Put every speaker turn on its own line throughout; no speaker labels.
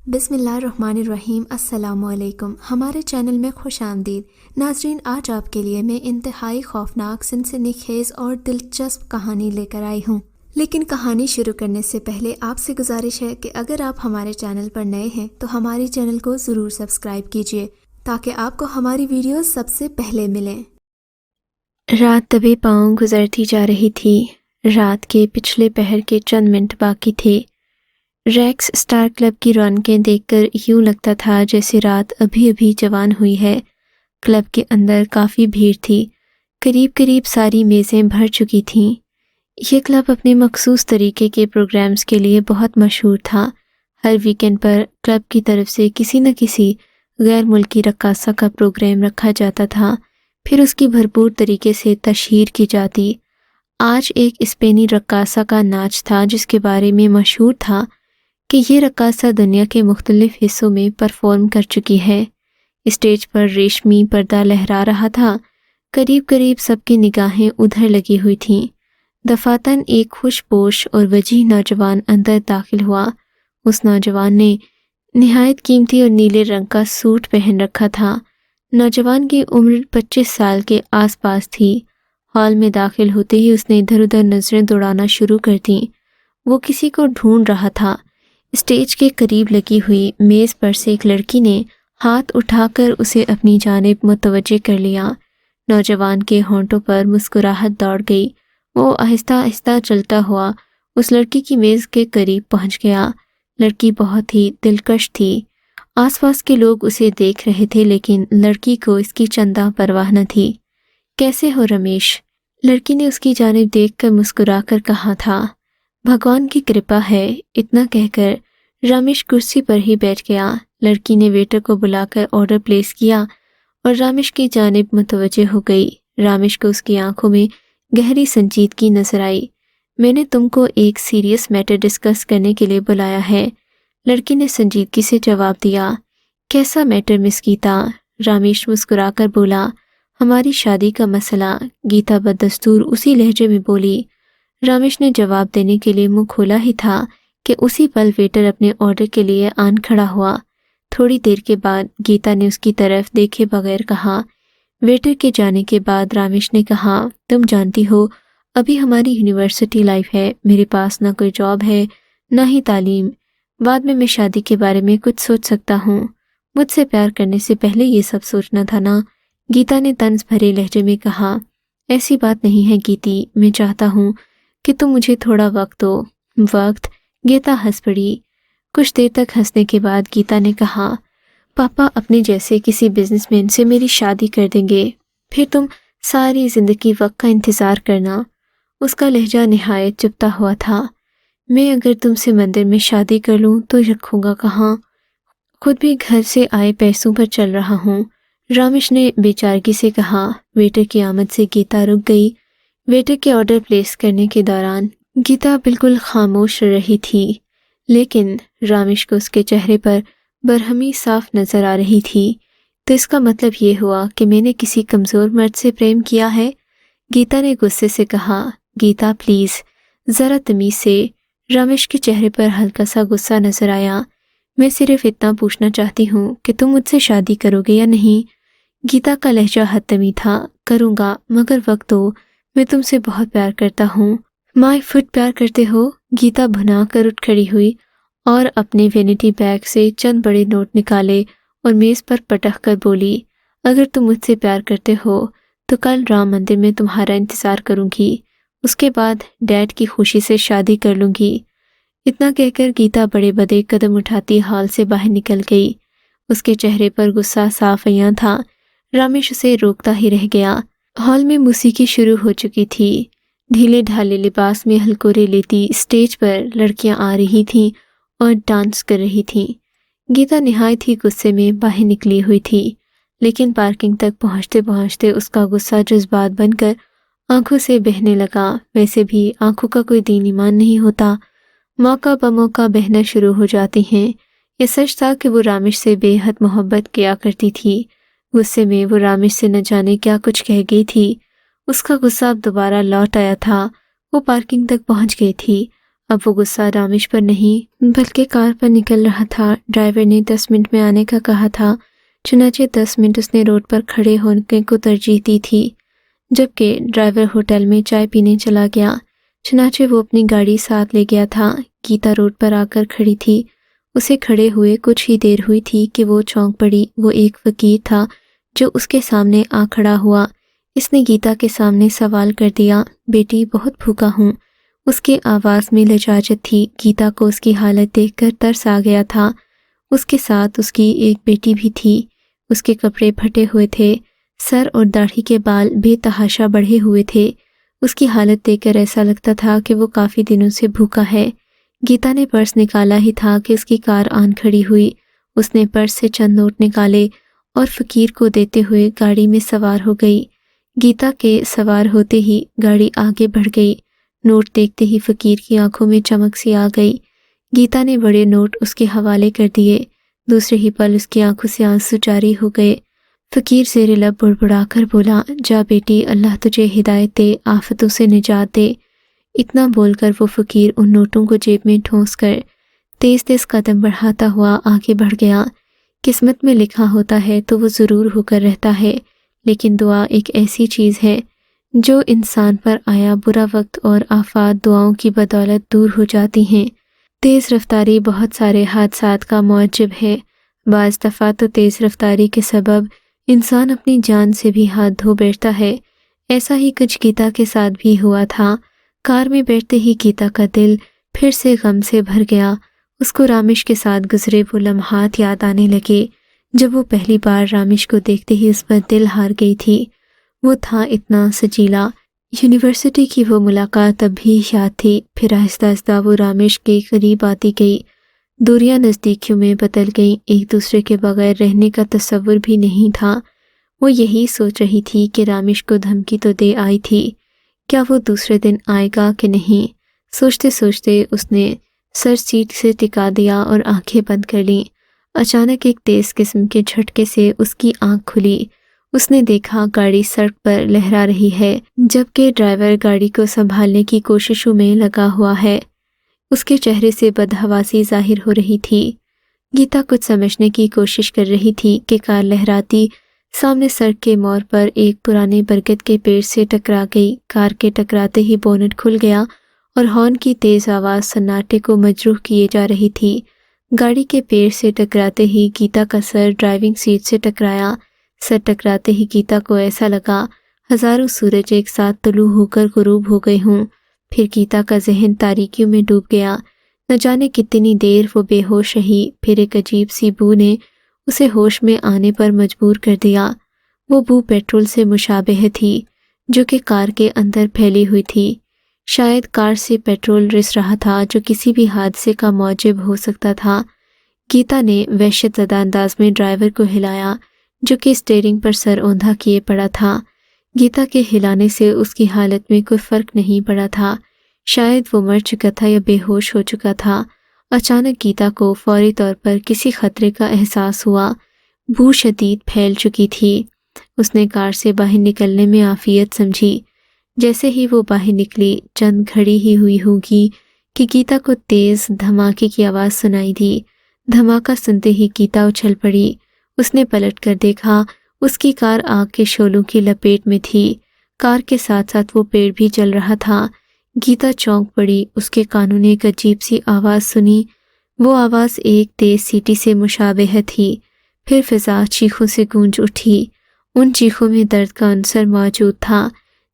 بسم اللہ الرحمن الرحیم۔ السلام علیکم، ہمارے چینل میں خوش آمدید۔ ناظرین، آج آپ کے لیے میں انتہائی خوفناک، سنسنی خیز اور دلچسپ کہانی لے کر آئی ہوں۔ لیکن کہانی شروع کرنے سے پہلے آپ سے گزارش ہے کہ اگر آپ ہمارے چینل پر نئے ہیں تو ہمارے چینل کو ضرور سبسکرائب کیجیے تاکہ آپ کو ہماری ویڈیوز سب سے پہلے ملیں۔ رات دبے پاؤں گزرتی جا رہی تھی۔ رات کے پچھلے پہر کے چند منٹ باقی تھے۔ ریکس اسٹار کلب کی رونقیں دیکھ کر یوں لگتا تھا جیسے رات ابھی ابھی جوان ہوئی ہے۔ کلب کے اندر کافی بھیڑ تھی، قریب ساری میزیں بھر چکی تھیں۔ یہ کلب اپنے مخصوص طریقے کے پروگرامز کے لیے بہت مشہور تھا۔ ہر ویکنڈ پر کلب کی طرف سے کسی نہ کسی غیر ملکی رقاصہ کا پروگرام رکھا جاتا تھا، پھر اس کی بھرپور طریقے سے تشہیر کی جاتی۔ آج ایک اسپینی رقاصہ کا ناچ تھا جس کے بارے میں مشہور تھا کہ یہ رقاصہ دنیا کے مختلف حصوں میں پرفارم کر چکی ہے۔ اسٹیج پر ریشمی پردہ لہرا رہا تھا، قریب سب کی نگاہیں ادھر لگی ہوئی تھیں۔ دفاتن ایک خوش پوش اور وجیح نوجوان اندر داخل ہوا۔ اس نوجوان نے نہایت قیمتی اور نیلے رنگ کا سوٹ پہن رکھا تھا۔ نوجوان کی عمر 25 سال کے آس پاس تھی۔ ہال میں داخل ہوتے ہی اس نے ادھر ادھر نظریں دوڑانا شروع کر دیں۔ وہ کسی کو ڈھونڈ رہا تھا۔ اسٹیج کے قریب لگی ہوئی میز پر سے ایک لڑکی نے ہاتھ اٹھا کر اسے اپنی جانب متوجہ کر لیا۔ نوجوان کے ہونٹوں پر مسکراہٹ دوڑ گئی۔ وہ آہستہ آہستہ چلتا ہوا اس لڑکی کی میز کے قریب پہنچ گیا۔ لڑکی بہت ہی دلکش تھی۔ آس پاس کے لوگ اسے دیکھ رہے تھے لیکن لڑکی کو اس کی چندہ پرواہ نہ تھی۔ کیسے ہو رمیش؟ لڑکی نے اس کی جانب دیکھ کر مسکرا کر کہا تھا۔ بھگوان کی کرپا ہے، اتنا کہہ کر رمیش کرسی پر ہی بیٹھ گیا۔ لڑکی نے ویٹر کو بلا کر آرڈر پلیس کیا اور رمیش کی جانب متوجہ ہو گئی۔ رمیش کو اس کی آنکھوں میں گہری سنجیدگی نظر آئی۔ میں نے تم کو ایک سیریس میٹر ڈسکس کرنے کے لیے بلایا ہے، لڑکی نے سنجیدگی سے جواب دیا۔ کیسا میٹر مس گیتا؟ رمیش مسکرا کر بولا۔ ہماری شادی کا مسئلہ، گیتا بددستور اسی لہجے میں بولی۔ رمیش نے جواب دینے کے لیے منہ کھولا ہی تھا کہ اسی پل ویٹر اپنے آرڈر کے لیے آن کھڑا ہوا۔ تھوڑی دیر کے بعد گیتا نے اس کی طرف دیکھے بغیر کہا۔ ویٹر کے جانے کے بعد رمیش نے کہا، تم جانتی ہو ابھی ہماری یونیورسٹی لائف ہے، میرے پاس نہ کوئی جاب ہے نہ ہی تعلیم۔ بعد میں شادی کے بارے میں کچھ سوچ سکتا ہوں، مجھ سے پیار کرنے سے پہلے یہ سب سوچنا تھا نا؟ گیتا نے طنز بھرے لہجے میں کہا۔ ایسی بات نہیں ہے گیتی، میں چاہتا ہوں کہ تم مجھے تھوڑا وقت دو۔ وقت؟ گیتا ہنس پڑی۔ کچھ دیر تک ہنسنے کے بعد گیتا نے کہا، پاپا اپنے جیسے کسی بزنس مین سے میری شادی کر دیں گے، پھر تم ساری زندگی وقت کا انتظار کرنا۔ اس کا لہجہ نہایت چپتا ہوا تھا۔ میں اگر تم سے مندر میں شادی کر لوں تو رکھوں گا کہاں؟ خود بھی گھر سے آئے پیسوں پر چل رہا ہوں، رمیش نے بے چارگی سے کہا۔ ویٹر کی آمد سے گیتا رک گئی۔ ویٹر کے آرڈر پلیس کرنے کے دوران گیتا بالکل خاموش رہی تھی، لیکن رمیش کو اس کے چہرے پر برہمی صاف نظر آ رہی تھی۔ تو اس کا مطلب یہ ہوا کہ میں نے کسی کمزور مرد سے پریم کیا ہے؟ گیتا نے غصے سے کہا۔ گیتا پلیز، ذرا تمیز سے۔ رمیش کے چہرے پر ہلکا سا غصہ نظر آیا۔ میں صرف اتنا پوچھنا چاہتی ہوں کہ تم مجھ سے شادی کرو گے یا نہیں؟ گیتا کا لہجہ حتمی تھا۔ کروں گا، مگر وقت دو، میں تم سے بہت پیار کرتا ہوں۔ مائی فٹ پیار کرتے ہو؟ گیتا بھنا کر اٹھ کھڑی ہوئی اور اپنے وینٹی بیگ سے چند بڑے نوٹ نکالے اور میز پر پٹک کر بولی، اگر تم مجھ سے پیار کرتے ہو تو کل رام مندر میں تمہارا انتظار کروں گی، اس کے بعد ڈیڈ کی خوشی سے شادی کر لوں گی۔ اتنا کہہ کر گیتا بڑے بڑے قدم اٹھاتی ہال سے باہر نکل گئی۔ اس کے چہرے پر غصہ صاف عیاں تھا۔ رمیش اسے روکتا ہی رہ گیا۔ ہال میں موسیقی شروع ہو چکی تھی۔ ڈھیلے ڈھالے لباس میں ہلکورے لیتی اسٹیج پر لڑکیاں آ رہی تھیں اور ڈانس کر رہی تھیں۔ گیتا نہایت ہی غصے میں باہر نکلی ہوئی تھی، لیکن پارکنگ تک پہنچتے پہنچتے اس کا غصہ جذبات بن کر آنکھوں سے بہنے لگا۔ ویسے بھی آنکھوں کا کوئی دین ایمان نہیں ہوتا، موقع بموقع بہنا شروع ہو جاتی ہیں۔ یہ سچ تھا کہ وہ رمیش سے بے حد محبت کیا کرتی تھی۔ غصے میں وہ رمیش سے نہ جانے کیا کچھ کہہ گئی تھی۔ اس کا غصہ اب دوبارہ لوٹ آیا تھا۔ وہ پارکنگ تک پہنچ گئی تھی۔ اب وہ غصہ رامیش پر نہیں بلکہ کار پر نکل رہا تھا۔ ڈرائیور نے 10 منٹ میں آنے کا کہا تھا، چنانچہ 10 منٹ اس نے روڈ پر کھڑے ہونے کو ترجیح دی تھی، جبکہ ڈرائیور ہوٹل میں چائے پینے چلا گیا۔ چنانچہ وہ اپنی گاڑی ساتھ لے گیا تھا۔ گیتا روڈ پر آ کر کھڑی تھی۔ اسے کھڑے ہوئے کچھ ہی دیر ہوئی تھی کہ وہ چونک پڑی۔ وہ ایک فقیر تھا جو اس کے سامنے آ کھڑا ہوا۔ اس نے گیتا کے سامنے سوال کر دیا، بیٹی بہت بھوکا ہوں۔ اس کی آواز میں لجاجت تھی۔ گیتا کو اس کی حالت دیکھ کر ترس آ گیا تھا۔ اس کے ساتھ اس کی ایک بیٹی بھی تھی۔ اس کے کپڑے پھٹے ہوئے تھے، سر اور داڑھی کے بال بے تحاشا بڑھے ہوئے تھے۔ اس کی حالت دیکھ کر ایسا لگتا تھا کہ وہ کافی دنوں سے بھوکا ہے۔ گیتا نے پرس نکالا ہی تھا کہ اس کی کار آن کھڑی ہوئی۔ اس نے پرس سے چند نوٹ نکالے اور فقیر کو دیتے ہوئے گاڑی میں سوار ہو گئی۔ گیتا کے سوار ہوتے ہی گاڑی آگے بڑھ گئی۔ نوٹ دیکھتے ہی فقیر کی آنکھوں میں چمک سی آ گئی۔ گیتا نے بڑے نوٹ اس کے حوالے کر دیے۔ دوسرے ہی پل اس کی آنکھوں سے آنسو جاری ہو گئے۔ فقیر زیر لب بڑبڑا کر بولا، جا بیٹی، اللہ تجھے ہدایت دے، آفتوں سے نجات دے۔ اتنا بول کر وہ فقیر ان نوٹوں کو جیب میں ٹھونس کر تیز تیز قدم بڑھاتا ہوا آگے بڑھ گیا۔ قسمت میں لکھا ہوتا ہے تو وہ ضرور ہو کر رہتا ہے، لیکن دعا ایک ایسی چیز ہے جو انسان پر آیا برا وقت اور آفات دعاؤں کی بدولت دور ہو جاتی ہیں۔ تیز رفتاری بہت سارے حادثات کا موجب ہے۔ بعض دفعہ تو تیز رفتاری کے سبب انسان اپنی جان سے بھی ہاتھ دھو بیٹھتا ہے۔ ایسا ہی کچھ گیتا کے ساتھ بھی ہوا تھا۔ کار میں بیٹھتے ہی گیتا کا دل پھر سے غم سے بھر گیا۔ اس کو رامیش کے ساتھ گزرے وہ لمحات یاد آنے لگے جب وہ پہلی بار رامیش کو دیکھتے ہی اس پر دل ہار گئی تھی۔ وہ تھا اتنا سجیلا۔ یونیورسٹی کی وہ ملاقات اب بھی یاد تھی۔ پھر آہستہ آہستہ وہ رامیش کے قریب آتی گئی۔ دوریاں نزدیکیوں میں بدل گئیں۔ ایک دوسرے کے بغیر رہنے کا تصور بھی نہیں تھا۔ وہ یہی سوچ رہی تھی کہ رامیش کو دھمکی تو دے آئی تھی، کیا وہ دوسرے دن آئے گا کہ نہیں؟ سوچتے سوچتے اس نے سر سیٹ سے ٹکا دیا اور آنکھیں بند کر لیں۔ اچانک ایک تیز قسم کے جھٹکے سے اس کی آنکھ کھلی۔ اس نے دیکھا گاڑی سڑک پر لہرا رہی ہے، جبکہ ڈرائیور گاڑی کو سنبھالنے کی کوششوں میں لگا ہوا ہے۔ اس کے چہرے سے بدحواسی ظاہر ہو رہی تھی۔ گیتا کچھ سمجھنے کی کوشش کر رہی تھی کہ کار لہراتی سامنے سڑک کے موڑ پر ایک پرانے برگد کے پیڑ سے ٹکرا گئی۔ کار کے ٹکراتے ہی بونٹ کھل گیا اور ہارن کی تیز آواز سناٹے کو مجروح کیے جا رہی تھی۔ گاڑی کے پیڑ سے ٹکراتے ہی گیتا کا سر ڈرائیونگ سیٹ سے ٹکرایا۔ سر ٹکراتے ہی گیتا کو ایسا لگا ہزاروں سورج ایک ساتھ طلوع ہو کر غروب ہو گئے ہوں۔ پھر گیتا کا ذہن تاریکیوں میں ڈوب گیا۔ نہ جانے کتنی دیر وہ بے ہوش رہی۔ پھر ایک عجیب سی بو نے اسے ہوش میں آنے پر مجبور کر دیا۔ وہ بو پیٹرول سے مشابہ تھی جو کہ کار کے اندر پھیلی ہوئی تھی۔ شاید کار سے پیٹرول رس رہا تھا جو کسی بھی حادثے کا موجب ہو سکتا تھا۔ گیتا نے وحشت زدہ انداز میں ڈرائیور کو ہلایا جو کہ اسٹیئرنگ پر سر اوندھا کیے پڑا تھا۔ گیتا کے ہلانے سے اس کی حالت میں کوئی فرق نہیں پڑا تھا۔ شاید وہ مر چکا تھا یا بے ہوش ہو چکا تھا۔ اچانک گیتا کو فوری طور پر کسی خطرے کا احساس ہوا۔ بو شدید پھیل چکی تھی۔ اس نے کار سے باہر نکلنے میں عافیت سمجھی۔ جیسے ہی وہ باہر نکلی، چند گھڑی ہی ہوئی ہوگی کہ گیتا کو تیز دھماکے کی آواز سنائی دی۔ دھماکہ سنتے ہی گیتا اچھل پڑی۔ اس نے پلٹ کر دیکھا، اس کی کار آگ کے شعلوں کی لپیٹ میں تھی۔ کار کے ساتھ ساتھ وہ پیڑ بھی جل رہا تھا۔ گیتا چونک پڑی۔ اس کے کانوں نے ایک عجیب سی آواز سنی۔ وہ آواز ایک تیز سیٹی سے مشابہ تھی۔ پھر فضا چیخوں سے گونج اٹھی۔ ان چیخوں میں درد کا عنصر موجود تھا،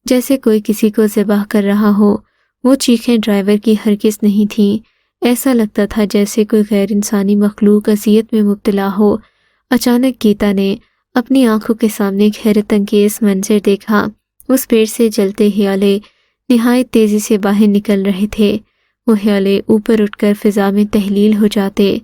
جیسے کوئی کسی کو ذبح کر رہا ہو۔ وہ چیخیں ڈرائیور کی ہرگز نہیں تھیں۔ ایسا لگتا تھا جیسے کوئی غیر انسانی مخلوق اذیت میں مبتلا ہو۔ اچانک گیتا نے اپنی آنکھوں کے سامنے ایک حیرت انگیز منظر دیکھا۔ اس پیڑ سے جلتے حیالے نہایت تیزی سے باہر نکل رہے تھے۔ وہ حیالے اوپر اٹھ کر فضا میں تحلیل ہو جاتے۔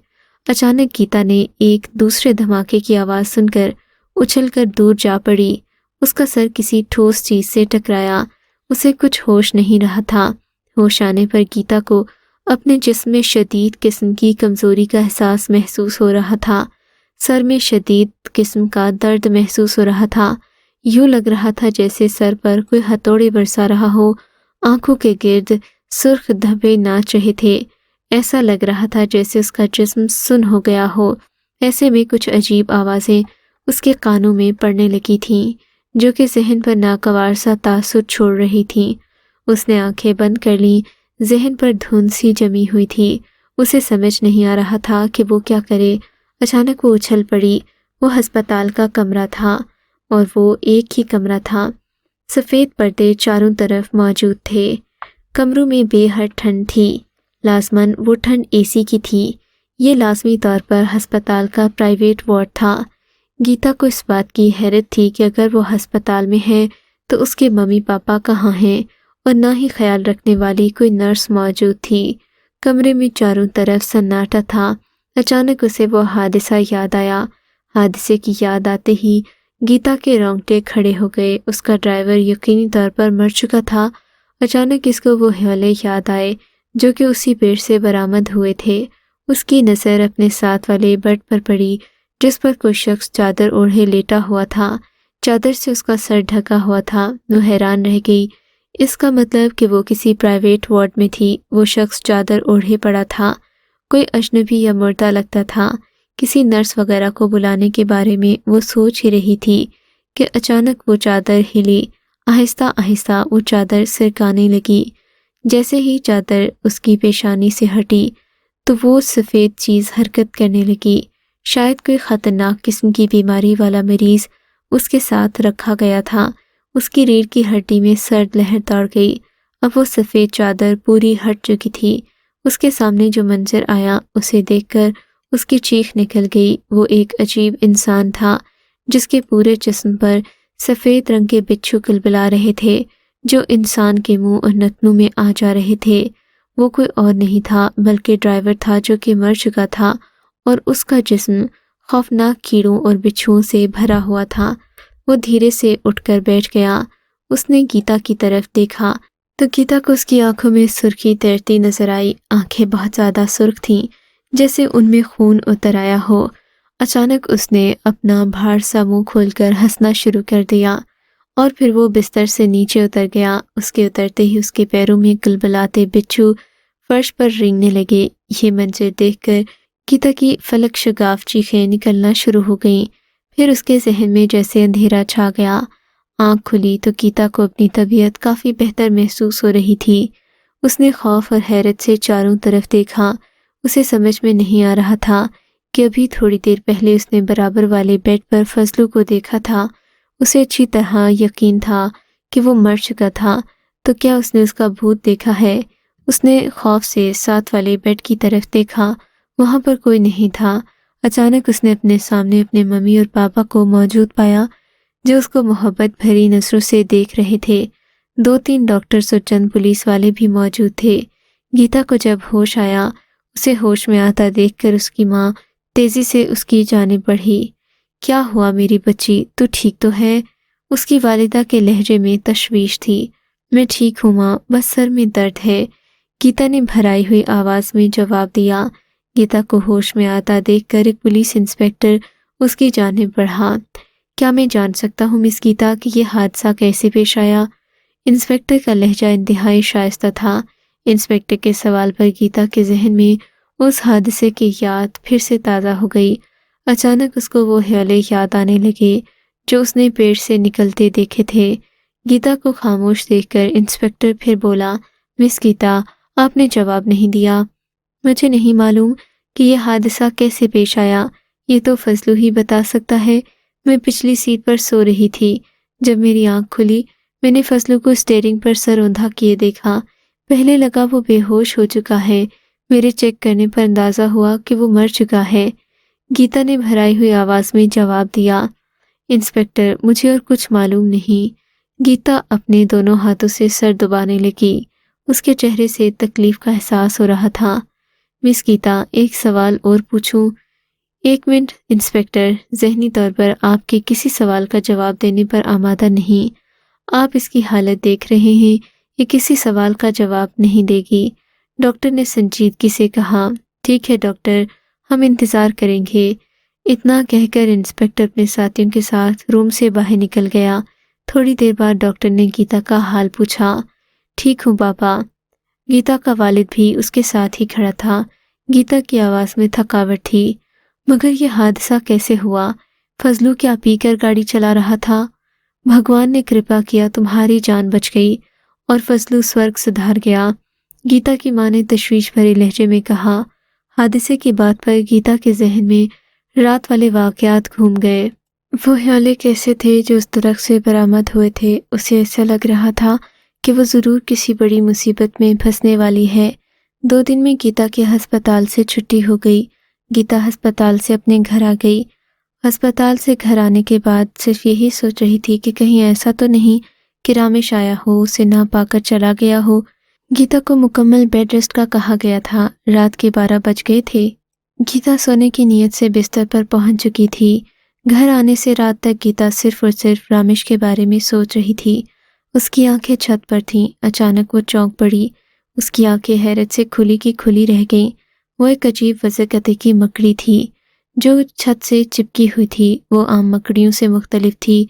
اچانک گیتا نے ایک دوسرے دھماکے کی آواز سن کر اچھل کر دور جا پڑی۔ اس کا سر کسی ٹھوس چیز سے ٹکرایا۔ اسے کچھ ہوش نہیں رہا تھا۔ ہوش آنے پر گیتا کو اپنے جسم میں شدید قسم کی کمزوری کا احساس محسوس ہو رہا تھا۔ سر میں شدید قسم کا درد محسوس ہو رہا تھا۔ یوں لگ رہا تھا جیسے سر پر کوئی ہتھوڑے برسا رہا ہو۔ آنکھوں کے گرد سرخ دھبے ناچ رہے تھے۔ ایسا لگ رہا تھا جیسے اس کا جسم سن ہو گیا ہو۔ ایسے میں کچھ عجیب آوازیں اس کے کانوں میں پڑنے لگی تھیں جو کہ ذہن پر ناگوار سا تاثر چھوڑ رہی تھیں۔ اس نے آنکھیں بند کر لیں، ذہن پر دھند سی جمی ہوئی تھی۔ اسے سمجھ نہیں آ رہا تھا کہ وہ کیا کرے۔ اچانک وہ اچھل پڑی۔ وہ ہسپتال کا کمرہ تھا اور وہ ایک ہی کمرہ تھا۔ سفید پردے چاروں طرف موجود تھے۔ کمروں میں بے حد ٹھنڈ تھی۔ لازماً وہ ٹھنڈ اے سی کی تھی۔ یہ لازمی طور پر ہسپتال کا پرائیویٹ وارڈ تھا۔ گیتا کو اس بات کی حیرت تھی کہ اگر وہ ہسپتال میں ہے تو اس کے ممی پاپا کہاں ہیں، اور نہ ہی خیال رکھنے والی کوئی نرس موجود تھی۔ کمرے میں چاروں طرف سناٹا تھا۔ اچانک اسے وہ حادثہ یاد آیا۔ حادثے کی یاد آتے ہی گیتا کے رونگٹے کھڑے ہو گئے۔ اس کا ڈرائیور یقینی طور پر مر چکا تھا۔ اچانک اس کو وہ حوالے یاد آئے جو کہ اسی پیڑ سے برآمد ہوئے تھے۔ اس کی نظر اپنے ساتھ والے بیڈ پر پڑی جس پر کوئی شخص چادر اوڑھے لیٹا ہوا تھا۔ چادر سے اس کا سر ڈھکا ہوا تھا۔ وہ حیران رہ گئی۔ اس کا مطلب کہ وہ کسی پرائیویٹ وارڈ میں تھی۔ وہ شخص چادر اوڑھے پڑا تھا۔ کوئی اجنبی یا مردہ لگتا تھا۔ کسی نرس وغیرہ کو بلانے کے بارے میں وہ سوچ ہی رہی تھی کہ اچانک وہ چادر ہلی۔ آہستہ آہستہ وہ چادر سرکانے لگی۔ جیسے ہی چادر اس کی پیشانی سے ہٹی تو وہ سفید چیز حرکت کرنے لگی۔ شاید کوئی خطرناک قسم کی بیماری والا مریض اس کے ساتھ رکھا گیا تھا۔ اس کی ریڑھ کی ہڈی میں سرد لہر دوڑ گئی۔ اب وہ سفید چادر پوری ہٹ چکی تھی۔ اس کے سامنے جو منظر آیا اسے دیکھ کر اس کی چیخ نکل گئی۔ وہ ایک عجیب انسان تھا جس کے پورے جسم پر سفید رنگ کے بچھو کلبلا رہے تھے جو انسان کے منہ اور نتنوں میں آ جا رہے تھے۔ وہ کوئی اور نہیں تھا بلکہ ڈرائیور تھا جو کہ مر چکا تھا، اور اس کا جسم خوفناک کیڑوں اور بچھوؤں سے بھرا ہوا تھا۔ وہ دھیرے سے اٹھ کر بیٹھ گیا۔ اس نے گیتا کی طرف دیکھا تو گیتا کو اس کی آنکھوں میں سرخی تیرتی نظر آئی۔ آنکھیں بہت زیادہ سرخ تھیں جیسے ان میں خون اتر آیا ہو۔ اچانک اس نے اپنا بھاڑ سا منہ کھول کر ہنسنا شروع کر دیا اور پھر وہ بستر سے نیچے اتر گیا۔ اس کے اترتے ہی اس کے پیروں میں کلبلاتے بچھو فرش پر رینگنے لگے۔ یہ منظر دیکھ کر گیتا کی فلک شگاف چیخیں نکلنا شروع ہو گئیں۔ پھر اس کے ذہن میں جیسے اندھیرا چھا گیا۔ آنکھ کھلی تو گیتا کو اپنی طبیعت کافی بہتر محسوس ہو رہی تھی۔ اس نے خوف اور حیرت سے چاروں طرف دیکھا۔ اسے سمجھ میں نہیں آ رہا تھا کہ ابھی تھوڑی دیر پہلے اس نے برابر والے بیڈ پر فضلو کو دیکھا تھا۔ اسے اچھی طرح یقین تھا کہ وہ مر چکا تھا، تو کیا اس نے اس کا بھوت دیکھا ہے؟ اس نے خوف سے ساتھ والے بیڈ کی طرف دیکھا۔ وہاں پر کوئی نہیں تھا۔ اچانک اس نے اپنے سامنے اپنے ممی اور پاپا کو موجود پایا جو اس کو محبت بھری نظروں سے دیکھ رہے تھے۔ 2-3 ڈاکٹرز اور چند پولیس والے بھی موجود تھے۔ گیتا کو جب ہوش آیا، اسے ہوش میں آتا دیکھ کر اس کی ماں تیزی سے اس کی جانب بڑھی۔ کیا ہوا میری بچی، تو ٹھیک تو ہے؟ اس کی والدہ کے لہجے میں تشویش تھی۔ میں ٹھیک ہوں ماں، بس سر میں درد ہے، گیتا نے بھرائی ہوئی آواز میں جواب دیا۔ گیتا کو ہوش میں آتا دیکھ کر ایک پولیس انسپکٹر اس کی جانب بڑھا۔ کیا میں جان سکتا ہوں مس گیتا کہ یہ حادثہ کیسے پیش آیا؟ انسپکٹر کا لہجہ انتہائی شائستہ تھا۔ انسپکٹر کے سوال پر گیتا کے ذہن میں اس حادثے کی یاد پھر سے تازہ ہو گئی۔ اچانک اس کو وہ حوالے یاد آنے لگے جو اس نے پیڑ سے نکلتے دیکھے تھے۔ گیتا کو خاموش دیکھ کر انسپکٹر پھر بولا، مس گیتا، آپ نے جواب نہیں دیا۔ مجھے نہیں معلوم کہ یہ حادثہ کیسے پیش آیا، یہ تو فضلو ہی بتا سکتا ہے۔ میں پچھلی سیٹ پر سو رہی تھی۔ جب میری آنکھ کھلی میں نے فضلو کو اسٹیئرنگ پر سر اوندھا کیے دیکھا۔ پہلے لگا وہ بے ہوش ہو چکا ہے، میرے چیک کرنے پر اندازہ ہوا کہ وہ مر چکا ہے، گیتا نے بھرائی ہوئی آواز میں جواب دیا۔ انسپکٹر، مجھے اور کچھ معلوم نہیں۔ گیتا اپنے دونوں ہاتھوں سے سر دبانے لگی۔ اس کے چہرے سے تکلیف کا احساس ہو رہا تھا۔ مس گیتا، ایک سوال اور پوچھوں؟ 1 منٹ انسپکٹر، ذہنی طور پر آپ کے کسی سوال کا جواب دینے پر آمادہ نہیں۔ آپ اس کی حالت دیکھ رہے ہیں، یہ کسی سوال کا جواب نہیں دے گی، ڈاکٹر نے سنجیدگی سے کہا۔ ٹھیک ہے ڈاکٹر، ہم انتظار کریں گے۔ اتنا کہہ کر انسپکٹر اپنے ساتھیوں کے ساتھ روم سے باہر نکل گیا۔ تھوڑی دیر بعد ڈاکٹر نے گیتا کا حال پوچھا۔ ٹھیک ہوں پاپا، گیتا کا والد بھی اس کے ساتھ ہی کھڑا تھا۔ گیتا کی آواز میں تھکاوٹ تھی۔ مگر یہ حادثہ کیسے ہوا؟ فضلو کیا پی کر گاڑی چلا رہا تھا؟ بھگوان نے کرپا کیا تمہاری جان بچ گئی اور فضلو سورگ سدھار گیا، گیتا کی ماں نے تشویش بھرے لہجے میں کہا۔ حادثے کی بات پر گیتا کے ذہن میں رات والے واقعات گھوم گئے۔ وہ حیالے کیسے تھے جو اس درخت سے برآمد ہوئے تھے؟ اسے ایسا لگ رہا تھا کہ وہ ضرور کسی بڑی مصیبت میں پھنسنے والی ہے۔ 2 دن میں گیتا کے ہسپتال سے چھٹی ہو گئی۔ گیتا ہسپتال سے اپنے گھر آ گئی۔ ہسپتال سے گھر آنے کے بعد صرف یہی سوچ رہی تھی کہ کہیں ایسا تو نہیں کہ رامش آیا ہو، اسے نہ پا کر چلا گیا ہو۔ گیتا کو مکمل بیڈ ریسٹ کا کہا گیا تھا۔ رات کے 12 بج گئے تھے۔ گیتا سونے کی نیت سے بستر پر پہنچ چکی تھی۔ گھر آنے سے رات تک گیتا صرف اور صرف رامش کے بارے میں سوچ رہی تھی۔ اس کی آنکھیں چھت پر تھیں۔ اچانک وہ چونک پڑی۔ اس کی آنکھیں حیرت سے کھلی کی کھلی رہ گئیں۔ وہ ایک عجیب وضاقتے کی مکڑی تھی جو چھت سے چپکی ہوئی تھی۔ وہ عام مکڑیوں سے مختلف تھی۔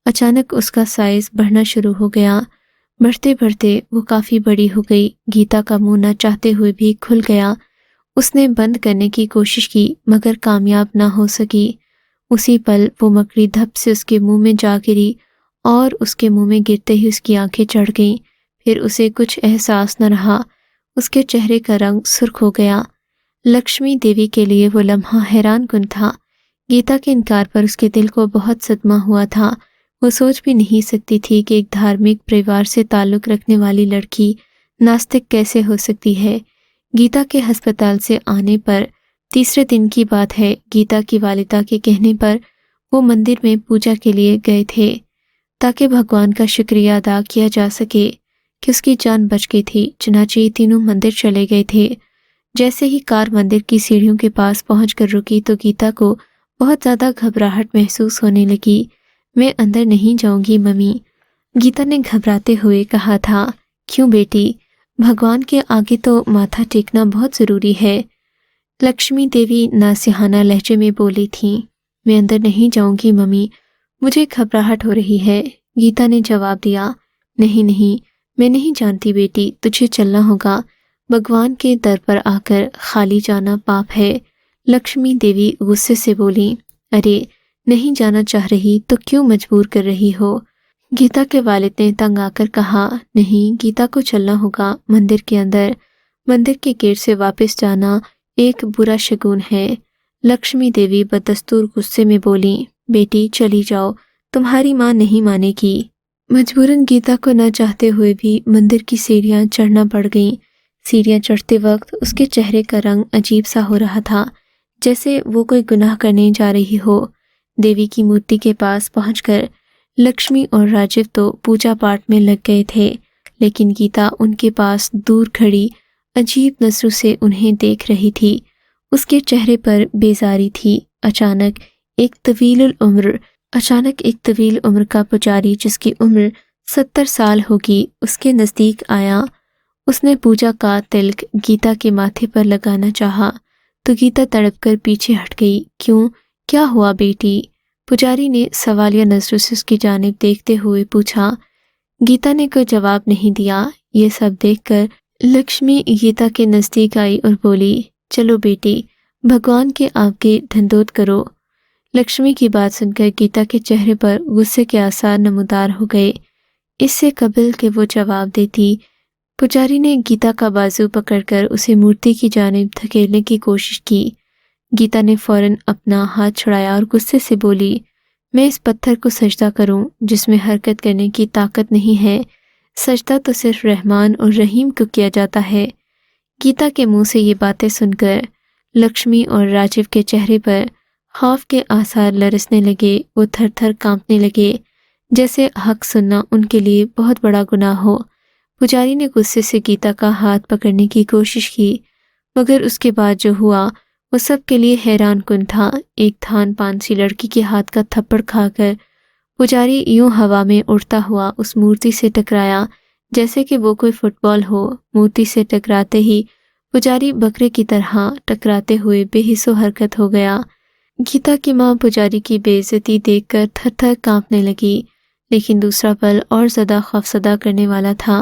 اچانک اس کا سائز بڑھنا شروع ہو گیا۔ بڑھتے بڑھتے وہ کافی بڑی ہو گئی۔ گیتا کا منہ نہ چاہتے ہوئے بھی کھل گیا۔ اس نے بند کرنے کی کوشش کی مگر کامیاب نہ ہو سکی۔ اسی پل وہ مکڑی دھپ سے اس کے منہ میں جا گری اور اس کے منہ میں گرتے ہی اس کی آنکھیں چڑھ گئیں۔ پھر اسے کچھ احساس نہ رہا۔ اس کے چہرے کا رنگ سرخ ہو گیا۔ لکشمی دیوی کے لیے وہ لمحہ حیران کن تھا۔ گیتا کے انکار پر اس کے دل کو بہت صدمہ ہوا تھا۔ وہ سوچ بھی نہیں سکتی تھی کہ ایک دھارمک پریوار سے تعلق رکھنے والی لڑکی ناستک کیسے ہو سکتی ہے۔ گیتا کے ہسپتال سے آنے پر 3 دن کی بات ہے۔ گیتا کی والدہ کے کہنے پر وہ مندر میں پوجا کے لیے گئے تھے تاکہ بھگوان کا شکریہ ادا کیا جا سکے کہ اس کی جان بچ گئی تھی۔ چنانچہ یہ تینوں مندر چلے گئے تھے۔ جیسے ہی کار مندر کی سیڑھیوں کے پاس پہنچ کر رکی تو گیتا کو بہت زیادہ گھبراہٹ محسوس ہونے لگی۔ میں اندر نہیں جاؤں گی ممی، گیتا نے گھبراتے ہوئے کہا تھا۔ کیوں بیٹی؟ بھگوان کے آگے تو ماتھا ٹیکنا بہت ضروری ہے، لکشمی دیوی ناصحانہ لہجے میں بولی تھیں۔ میں اندر نہیں جاؤں گی ممی، مجھے گھبراہٹ ہو رہی ہے، گیتا نے جواب دیا۔ نہیں نہیں، میں نہیں جانتی بیٹی، تجھے چلنا ہوگا۔ بھگوان کے در پر آ کر خالی جانا پاپ ہے، لکشمی دیوی غصے سے بولی۔ ارے نہیں جانا چاہ رہی تو کیوں مجبور کر رہی ہو؟ گیتا کے والد نے تنگ آ کر کہا۔ نہیں، گیتا کو چلنا ہوگا مندر کے اندر، مندر کے گیٹ سے واپس جانا ایک برا شگون ہے، لکشمی دیوی بدستور غصے میں بولی۔ بیٹی چلی جاؤ، تمہاری ماں نہیں مانے گی۔ مجبوراً گیتا کو نہ چاہتے ہوئے بھی مندر کی سیڑھیاں چڑھنا پڑ گئیں۔ سیڑھیاں چڑھتے وقت اس کے چہرے کا رنگ عجیب سا ہو رہا تھا، جیسے وہ کوئی گناہ کرنے جا رہی ہو۔ دیوی کی مورتی کے پاس پہنچ کر لکشمی اور راجیو تو پوجا پاٹ میں لگ گئے تھے، لیکن گیتا ان کے پاس دور کھڑی عجیب نظروں سے انہیں دیکھ رہی تھی۔ اس کے چہرے پر بیزاری تھی۔ اچانک ایک طویل عمر کا پجاری جس کی عمر 70 سال ہوگی اس کے نزدیک آیا۔ اس نے پوجا کا تلک گیتا کے ماتھے پر لگانا چاہا تو گیتا تڑپ کر پیچھے ہٹ گئی۔ کیوں؟ کیا ہوا بیٹی؟ پجاری نے سوالیہ نظروں سے اس کی جانب دیکھتے ہوئے پوچھا۔ گیتا نے کوئی جواب نہیں دیا۔ یہ سب دیکھ کر لکشمی گیتا کے نزدیک آئی اور بولی، چلو بیٹی، بھگوان کے آگے ڈھنڈوت کرو۔ لکشمی کی بات سن کر گیتا کے چہرے پر غصے کے آثار نمودار ہو گئے۔ اس سے قبل کہ وہ جواب دیتی، پجاری نے گیتا کا بازو پکڑ کر اسے مورتی کی جانب دھکیلنے کی کوشش کی۔ گیتا نے فوراً اپنا ہاتھ چھڑایا اور غصے سے بولی، میں اس پتھر کو سجدہ کروں جس میں حرکت کرنے کی طاقت نہیں ہے؟ سجدہ تو صرف رحمان اور رحیم کو کیا جاتا ہے۔ گیتا کے منہ سے یہ باتیں سن کر لکشمی اور راجیو کے چہرے پر خوف کے آثار لرزنے لگے۔ وہ تھر تھر کانپنے لگے جیسے حق سننا ان کے لیے بہت بڑا گناہ ہو۔ پجاری نے غصے سے گیتا کا ہاتھ پکڑنے کی کوشش کی مگر اس کے بعد جو ہوا وہ سب کے لیے حیران کن تھا۔ ایک تھان پان سی لڑکی کے ہاتھ کا تھپڑ کھا کر پجاری یوں ہوا میں اڑتا ہوا اس مورتی سے ٹکرایا جیسے کہ وہ کوئی فٹ بال ہو۔ مورتی سے ٹکراتے ہی پجاری بکرے کی طرح ٹکراتے ہوئے بے حس و حرکت ہو گیا۔ گیتا کی ماں پجاری کی بے عزتی دیکھ کر تھر تھر کانپنے لگی، لیکن دوسرا پل اور زیادہ خوفزدہ کرنے والا تھا۔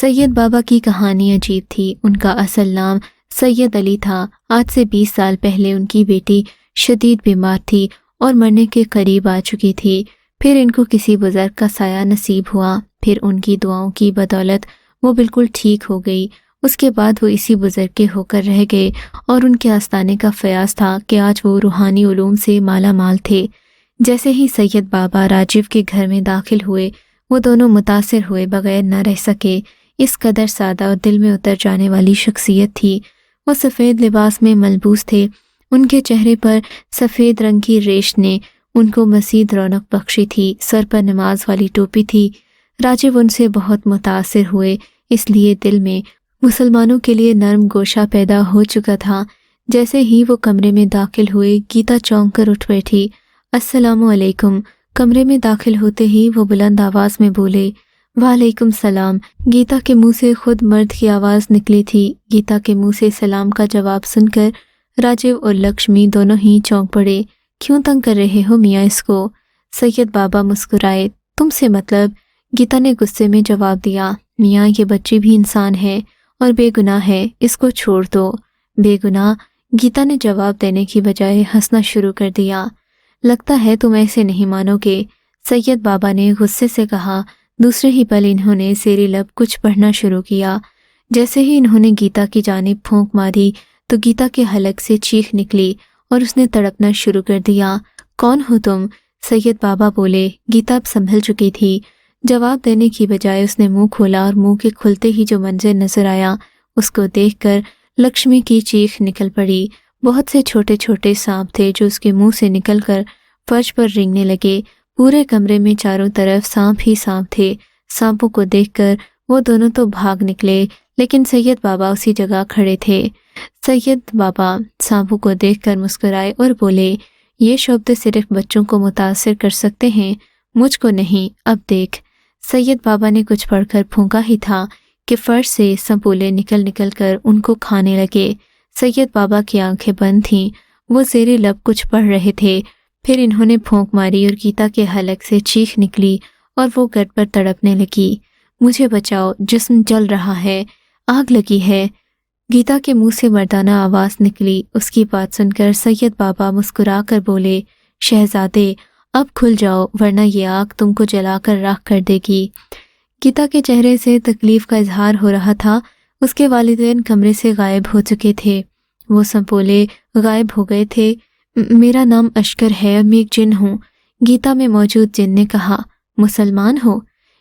سید بابا کی کہانی عجیب تھی۔ ان کا اصل نام سید علی تھا۔ آج سے 20 سال پہلے ان کی بیٹی شدید بیمار تھی اور مرنے کے قریب آ چکی تھی۔ پھر ان کو کسی بزرگ کا سایہ نصیب ہوا، پھر ان کی دعاؤں کی بدولت وہ بالکل ٹھیک ہو گئی۔ اس کے بعد وہ اسی بزرگ کے ہو کر رہ گئے اور ان کے آستانے کا فیاض تھا کہ آج وہ روحانی علوم سے مالا مال تھے۔ جیسے ہی سید بابا راجیو کے گھر میں داخل ہوئے، وہ دونوں متاثر ہوئے بغیر نہ رہ سکے۔ اس قدر سادہ اور دل میں اتر جانے والی شخصیت تھی۔ وہ سفید لباس میں ملبوس تھے۔ ان کے چہرے پر سفید رنگ کی ریش نے ان کو مزید رونق بخشی تھی۔ سر پر نماز والی ٹوپی تھی۔ راجیو ان سے بہت متاثر ہوئے، اس لیے دل میں مسلمانوں کے لیے نرم گوشہ پیدا ہو چکا تھا۔ جیسے ہی وہ کمرے میں داخل ہوئے، گیتا چونک کر اٹھ بیٹھی۔ السلام علیکم۔ کمرے میں داخل ہوتے ہی وہ بلند آواز میں بولے، وعلیکم السلام۔ گیتا کے منہ سے خود مرد کی آواز نکلی تھی۔ گیتا کے منہ سے سلام کا جواب سن کر راجیو اور لکشمی دونوں ہی چونک پڑے۔ کیوں تنگ کر رہے ہو میاں اس کو؟ سید بابا مسکرائے۔ تم سے مطلب؟ گیتا نے غصے میں جواب دیا۔ میاں یہ بچی بھی انسان ہے اور بے گناہ ہے، اس کو چھوڑ دو۔ بے گناہ؟ گیتا نے جواب دینے کی بجائے ہنسنا شروع کر دیا۔ لگتا ہے تم ایسے نہیں مانو گے، سید بابا نے غصے سے کہا۔ دوسرے ہی پل انہوں نے زیر لب کچھ پڑھنا شروع کیا۔ جیسے ہی انہوں نے گیتا کی جانب پھونک ماری تو گیتا کے حلق سے چیخ نکلی اور اس نے تڑپنا شروع کر دیا۔ کون ہو تم؟ سید بابا بولے۔ گیتا اب سنبھل چکی تھی۔ جواب دینے کی بجائے اس نے منہ کھولا اور منہ کے کھلتے ہی جو منظر نظر آیا اس کو دیکھ کر لکشمی کی چیخ نکل پڑی۔ بہت سے چھوٹے چھوٹے سانپ تھے جو اس کے منہ سے نکل کر فرش پر رینگنے لگے۔ پورے کمرے میں چاروں طرف سانپ ہی سانپ تھے۔ سانپوں کو دیکھ کر وہ دونوں تو بھاگ نکلے، لیکن سید بابا اسی جگہ کھڑے تھے۔ سید بابا سانپوں کو دیکھ کر مسکرائے اور بولے، یہ شبد صرف بچوں کو متاثر کر سکتے ہیں، مجھ کو نہیں۔ اب دیکھ۔ سید بابا نے کچھ پڑھ کر پھونکا ہی تھا کہ فرش سے سنپولے نکل نکل کر ان کو کھانے لگے۔ سید بابا کی آنکھیں بند تھیں، وہ زیر لب کچھ پڑھ رہے تھے۔ پھر انہوں نے پھونک ماری اور گیتا کے حلق سے چیخ نکلی اور وہ گٹ پر تڑپنے لگی۔ مجھے بچاؤ، جسم جل رہا ہے، آگ لگی ہے۔ گیتا کے منہ سے مردانہ آواز نکلی۔ اس کی بات سن کر سید بابا مسکرا کر بولے، شہزادے اب کھل جاؤ ورنہ یہ آگ تم کو جلا کر راکھ کر دے گی۔ گیتا کے چہرے سے تکلیف کا اظہار ہو رہا تھا۔ اس کے والدین کمرے سے غائب ہو چکے تھے۔ وہ سنپولے غائب ہو گئے تھے۔ میرا نام اشکر ہے اور میں ایک جن ہوں، گیتا میں موجود جن نے کہا۔ مسلمان ہو؟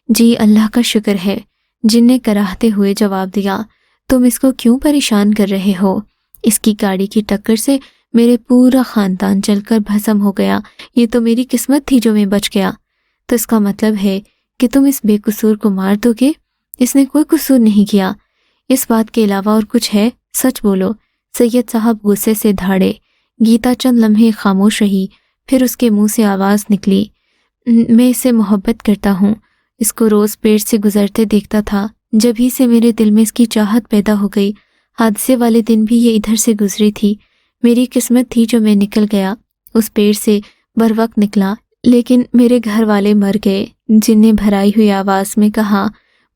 جی اللہ کا شکر ہے، جن نے کراہتے ہوئے جواب دیا۔ تم اس کو کیوں پریشان کر رہے ہو؟ اس کی گاڑی کی ٹکر سے میرے پورا خاندان جل کر بھسم ہو گیا، یہ تو میری قسمت تھی جو میں بچ گیا۔ تو اس کا مطلب ہے کہ تم اس بے قصور کو مار دو گے؟ اس نے کوئی قصور نہیں کیا۔ اس بات کے علاوہ اور کچھ ہے؟ سچ بولو۔ سید صاحب غصے سے دھاڑے۔ گیتا چند لمحے خاموش رہی، پھر اس کے منہ سے آواز نکلی، میں اسے محبت کرتا ہوں، اس کو روز پیٹ سے گزرتے دیکھتا تھا، جب ہی سے میرے دل میں اس کی چاہت پیدا ہو گئی۔ حادثے والے دن بھی یہ ادھر سے گزری تھی، میری قسمت تھی جو میں نکل گیا، اس پیڑ سے بر وقت نکلا، لیکن میرے گھر والے مر گئے۔ جن نے بھرائی ہوئی آواز میں کہا،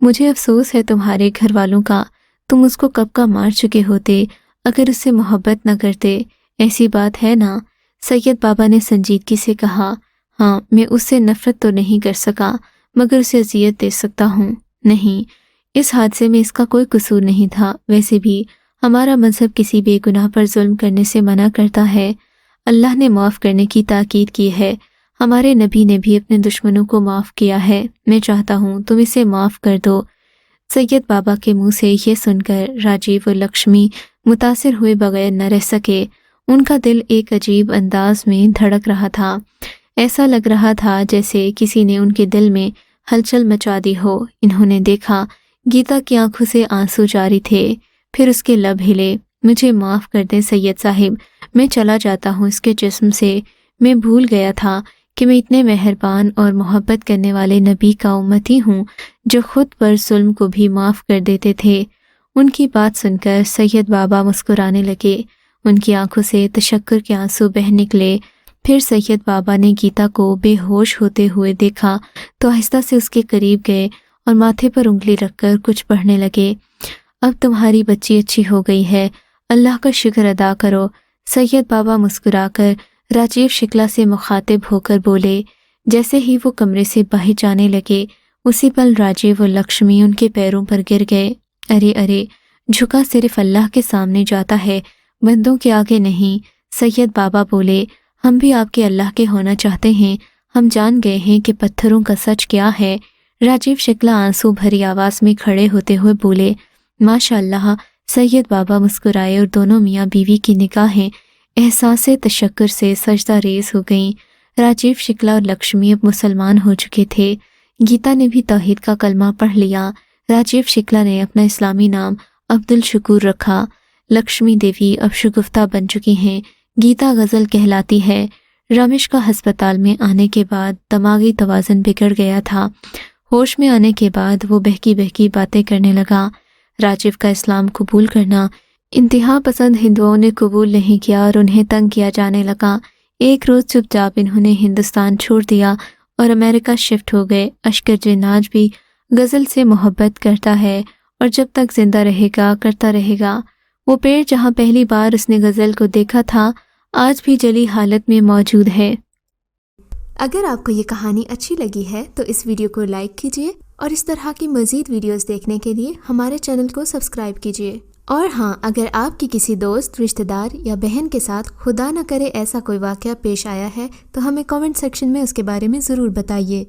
مجھے افسوس ہے تمہارے گھر والوں کا، تم اس کو کب کا مار چکے ہوتے اگر اس سے محبت نہ کرتے۔ ایسی بات ہے نا؟ سید بابا نے سنجیدگی سے کہا، ہاں میں اس سے نفرت تو نہیں کر سکا مگر اسے اذیت دے سکتا ہوں۔ نہیں، اس حادثے میں اس کا کوئی قصور نہیں تھا۔ ویسے بھی ہمارا مذہب کسی بے گناہ پر ظلم کرنے سے منع کرتا ہے۔ اللہ نے معاف کرنے کی تاکید کی ہے، ہمارے نبی نے بھی اپنے دشمنوں کو معاف کیا ہے۔ میں چاہتا ہوں تم اسے معاف کر دو۔ سید بابا کے منہ سے یہ سن کر راجیو اور لکشمی متاثر ہوئے بغیر نہ رہ سکے۔ ان کا دل ایک عجیب انداز میں دھڑک رہا تھا، ایسا لگ رہا تھا جیسے کسی نے ان کے دل میں ہلچل مچا دی ہو۔ انہوں نے دیکھا گیتا کی آنکھوں سے آنسو جاری تھے، پھر اس کے لب ہلے۔ مجھے معاف کر دیں سید صاحب، میں چلا جاتا ہوں اس کے جسم سے۔ میں بھول گیا تھا کہ میں اتنے مہربان اور محبت کرنے والے نبی کا امتی ہوں جو خود پر ظلم کو بھی معاف کر دیتے تھے۔ ان کی بات سن کر سید بابا مسکرانے لگے، ان کی آنکھوں سے تشکر کے آنسو بہہ نکلے۔ پھر سید بابا نے گیتا کو بے ہوش ہوتے ہوئے دیکھا تو آہستہ سے اس کے قریب گئے اور ماتھے پر انگلی رکھ کر کچھ پڑھنے لگے۔ اب تمہاری بچی اچھی ہو گئی ہے، اللہ کا شکر ادا کرو۔ سید بابا مسکرا کر راجیو شکلا سے مخاطب ہو کر بولے۔ جیسے ہی وہ کمرے سے باہر جانے لگے اسی پل راجیو و لکشمی ان کے پیروں پر گر گئے۔ ارے ارے، جھکا صرف اللہ کے سامنے جاتا ہے، بندوں کے آگے نہیں۔ سید بابا بولے، ہم بھی آپ کے اللہ کے ہونا چاہتے ہیں، ہم جان گئے ہیں کہ پتھروں کا سچ کیا ہے۔ راجیو شکلا آنسو بھری آواز میں کھڑے ہوتے ہوئے بولے، ماشاء اللہ۔ سید بابا مسکرائے اور دونوں میاں بیوی کی نگاہیں احساس تشکر سے سجدہ ریز ہو گئیں۔ راجیو شکلا اور لکشمی اب مسلمان ہو چکے تھے۔ گیتا نے بھی توحید کا کلمہ پڑھ لیا۔ راجیو شکلا نے اپنا اسلامی نام عبدالشکور رکھا۔ لکشمی دیوی اب شگفتہ بن چکی ہیں۔ گیتا غزل کہلاتی ہے۔ رمیش کا ہسپتال میں آنے کے بعد دماغی توازن بگڑ گیا تھا۔ ہوش میں آنے کے بعد وہ بہکی بہکی باتیں کرنے لگا۔ راجیو کا اسلام قبول کرنا انتہا پسند ہندوؤں نے قبول نہیں کیا اور انہیں تنگ کیا جانے لگا۔ ایک روز چپ چاپ انہوں نے ہندوستان چھوڑ دیا اور امریکہ شفٹ ہو گئے۔ اشکر جناج بھی غزل سے محبت کرتا ہے اور جب تک زندہ رہے گا کرتا رہے گا۔ وہ پیڑ جہاں پہلی بار اس نے غزل کو دیکھا تھا آج بھی جلی حالت میں موجود ہے۔
اگر آپ کو یہ کہانی اچھی لگی ہے تو اس ویڈیو کو لائک کیجیے اور اس طرح کی مزید ویڈیوز دیکھنے کے لیے ہمارے چینل کو سبسکرائب کیجیے۔ اور ہاں، اگر آپ کی کسی دوست، رشتہ دار یا بہن کے ساتھ خدا نہ کرے ایسا کوئی واقعہ پیش آیا ہے تو ہمیں کامنٹ سیکشن میں اس کے بارے میں ضرور بتائیے۔